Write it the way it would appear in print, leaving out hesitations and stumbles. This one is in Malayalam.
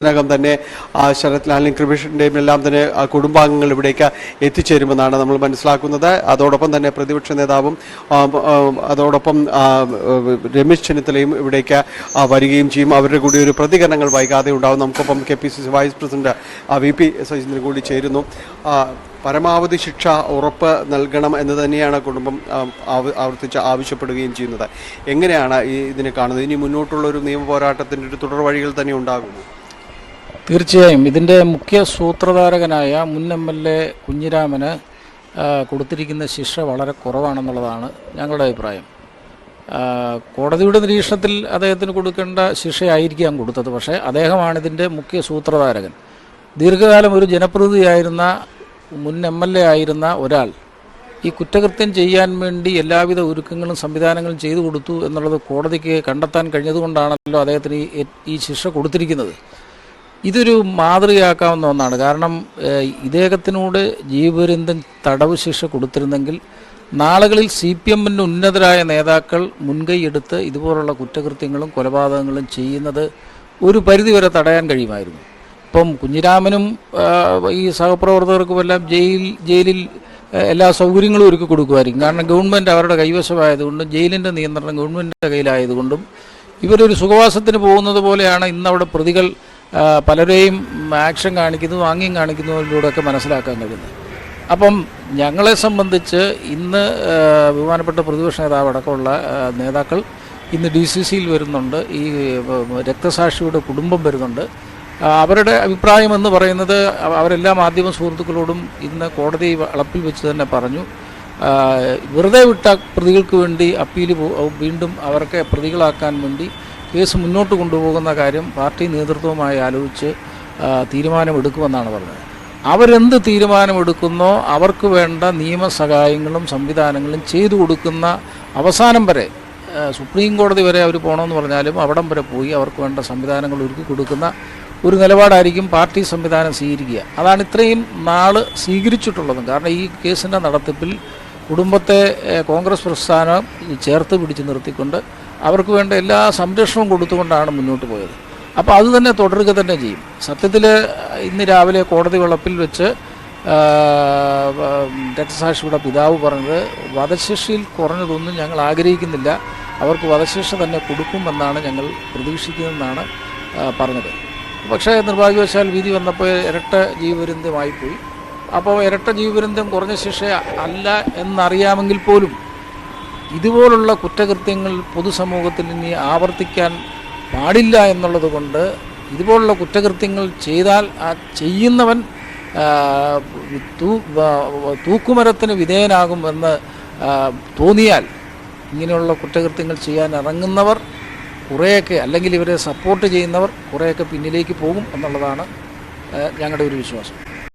ഇതിനകം തന്നെ ശരത് ലാലിനും കൃപേഷിൻ്റെയും എല്ലാം തന്നെ കുടുംബാംഗങ്ങൾ ഇവിടേക്ക് എത്തിച്ചേരുമെന്നാണ് നമ്മൾ മനസ്സിലാക്കുന്നത്. അതോടൊപ്പം തന്നെ പ്രതിപക്ഷ നേതാവും അതോടൊപ്പം രമേശ് ചെന്നിത്തലയും ഇവിടേക്ക് വരികയും ചെയ്യും. അവരുടെ കൂടി ഒരു പ്രതികരണങ്ങൾ വൈകാതെ ഉണ്ടാവും. നമുക്കൊപ്പം KPCC vice president VP Sajeendran കൂടി ചേരുന്നു. പരമാവധി ശിക്ഷ ഉറപ്പ് നൽകണം എന്ന് തന്നെയാണ് കുടുംബം ആവർത്തിച്ച് ആവശ്യപ്പെടുകയും ചെയ്യുന്നത്. എങ്ങനെയാണ് ഇതിനെ കാണുന്നത്? ഇനി മുന്നോട്ടുള്ള ഒരു നിയമ പോരാട്ടത്തിൻ്റെ ഒരു തുടർ വഴികൾ തന്നെ ഉണ്ടാകുമോ? തീർച്ചയായും ഇതിൻ്റെ മുഖ്യ സൂത്രധാരകനായ മുൻ MLA കുഞ്ഞിരാമന് കൊടുത്തിരിക്കുന്ന ശിക്ഷ വളരെ കുറവാണെന്നുള്ളതാണ് ഞങ്ങളുടെ അഭിപ്രായം. കോടതിയുടെ നിരീക്ഷണത്തിൽ അദ്ദേഹത്തിന് കൊടുക്കേണ്ട ശിക്ഷയായിരിക്കാം കൊടുത്തത്. പക്ഷേ അദ്ദേഹമാണ് ഇതിൻ്റെ മുഖ്യ സൂത്രധാരകൻ. ദീർഘകാലം ഒരു ജനപ്രതിനിധിയായിരുന്ന മുൻ MLA ആയിരുന്ന ഒരാൾ ഈ കുറ്റകൃത്യം ചെയ്യാൻ വേണ്ടി എല്ലാവിധ ഒരുക്കങ്ങളും സംവിധാനങ്ങളും ചെയ്തു കൊടുത്തു എന്നുള്ളത് കോടതിക്ക് കണ്ടെത്താൻ കഴിഞ്ഞതുകൊണ്ടാണല്ലോ അദ്ദേഹത്തിന് ഈ ശിക്ഷ കൊടുത്തിരിക്കുന്നത്. ഇതൊരു മാതൃകയാക്കാവുന്ന ഒന്നാണ്. കാരണം ഇദ്ദേഹത്തിനോട് ജീവപര്യന്തം തടവ് ശിക്ഷ കൊടുത്തിരുന്നെങ്കിൽ നാളുകളിൽ CPMൻ്റെ ഉന്നതരായ നേതാക്കൾ മുൻകൈയെടുത്ത് ഇതുപോലുള്ള കുറ്റകൃത്യങ്ങളും കൊലപാതകങ്ങളും ചെയ്യുന്നത് ഒരു പരിധിവരെ തടയാൻ കഴിയുമായിരുന്നു. ഇപ്പം കുഞ്ഞിരാമനും ഈ സഹപ്രവർത്തകർക്കുമെല്ലാം ജയിലിൽ എല്ലാ സൗകര്യങ്ങളും ഒരുക്കി കൊടുക്കുമായിരിക്കും. കാരണം ഗവൺമെൻറ് അവരുടെ കൈവശമായതുകൊണ്ടും ജയിലിൻ്റെ നിയന്ത്രണം ഗവൺമെൻറ്റിൻ്റെ കയ്യിലായതുകൊണ്ടും ഇവരൊരു സുഖവാസത്തിന് പോകുന്നത് പോലെയാണ് ഇന്നവിടെ പ്രതികൾ പലരെയും ആക്ഷൻ കാണിക്കുന്നതും ആംഗ്യം കാണിക്കുന്നതിലൂടെയൊക്കെ മനസ്സിലാക്കാൻ കഴിയുന്നത്. അപ്പം ഞങ്ങളെ സംബന്ധിച്ച് ഇന്ന് ബഹുമാനപ്പെട്ട പ്രതിപക്ഷ നേതാവ് അടക്കമുള്ള നേതാക്കൾ ഇന്ന് DCCയിൽ വരുന്നുണ്ട്. ഈ രക്തസാക്ഷിയുടെ കുടുംബം വരുന്നുണ്ട്. അവരുടെ അഭിപ്രായം എന്ന് പറയുന്നത് അവരെല്ലാ മാധ്യമ സുഹൃത്തുക്കളോടും ഇന്ന് കോടതി വളപ്പിൽ വെച്ച് തന്നെ പറഞ്ഞു, വെറുതെ വിട്ട പ്രതികൾക്ക് വേണ്ടി അപ്പീൽ വീണ്ടും അവർക്ക് പ്രതികളാക്കാൻ വേണ്ടി കേസ് മുന്നോട്ട് കൊണ്ടുപോകുന്ന കാര്യം പാർട്ടി നേതൃത്വവുമായി ആലോചിച്ച് തീരുമാനമെടുക്കുമെന്നാണ് പറഞ്ഞത്. അവരെന്ത് തീരുമാനമെടുക്കുന്നോ അവർക്ക് വേണ്ട നിയമസഹായങ്ങളും സംവിധാനങ്ങളും ചെയ്തു കൊടുക്കുന്ന അവസാനം വരെ സുപ്രീം കോടതി വരെ അവർ പോകണമെന്ന് പറഞ്ഞാലും അവിടം വരെ പോയി അവർക്ക് വേണ്ട സംവിധാനങ്ങൾ ഒരുക്കി കൊടുക്കുന്ന ഒരു നിലപാടായിരിക്കും പാർട്ടി സംവിധാനം സ്വീകരിക്കുക. അതാണ് ഇത്രയും നാൾ സ്വീകരിച്ചിട്ടുള്ളതും. കാരണം ഈ കേസിൻ്റെ നടത്തിപ്പിൽ കുടുംബത്തെ കോൺഗ്രസ് പ്രസ്ഥാനം ചേർത്ത് പിടിച്ച് നിർത്തിക്കൊണ്ട് അവർക്ക് വേണ്ട എല്ലാ സംരക്ഷണവും കൊടുത്തുകൊണ്ടാണ് മുന്നോട്ട് പോയത്. അപ്പോൾ അത് തന്നെ തുടരുക തന്നെ ചെയ്യും. സത്യത്തിൽ ഇന്ന് രാവിലെ കോടതി വളപ്പിൽ വെച്ച് രക്തസാക്ഷിയുടെ പിതാവ് പറഞ്ഞത് വധശിക്ഷയിൽ കുറഞ്ഞതൊന്നും ഞങ്ങൾ ആഗ്രഹിക്കുന്നില്ല, അവർക്ക് വധശിക്ഷ തന്നെ കൊടുക്കുമെന്നാണ് ഞങ്ങൾ പ്രതീക്ഷിക്കുന്നതെന്നാണ് പറഞ്ഞത്. പക്ഷേ നിർഭാഗ്യവശാൽ വിധി വന്നപ്പോൾ ഇരട്ട ജീവപര്യന്തമായിപ്പോയി. അപ്പോൾ ഇരട്ട ജീവപര്യന്തം കുറഞ്ഞ ശിക്ഷ അല്ല എന്നറിയാമെങ്കിൽ പോലും ഇതുപോലുള്ള കുറ്റകൃത്യങ്ങൾ പൊതുസമൂഹത്തിൽ ഇനി ആവർത്തിക്കാൻ പാടില്ല എന്നുള്ളത് കൊണ്ട് ഇതുപോലുള്ള കുറ്റകൃത്യങ്ങൾ ചെയ്താൽ ആ ചെയ്യുന്നവൻ തൂക്കുമരത്തിന് വിധേയനാകും എന്ന് തോന്നിയാൽ ഇങ്ങനെയുള്ള കുറ്റകൃത്യങ്ങൾ ചെയ്യാൻ ഇറങ്ങുന്നവർ കുറേയൊക്കെ, അല്ലെങ്കിൽ ഇവരെ സപ്പോർട്ട് ചെയ്യുന്നവർ കുറേയൊക്കെ പിന്നിലേക്ക് പോകും എന്നുള്ളതാണ് ഞങ്ങളുടെ ഒരു വിശ്വാസം.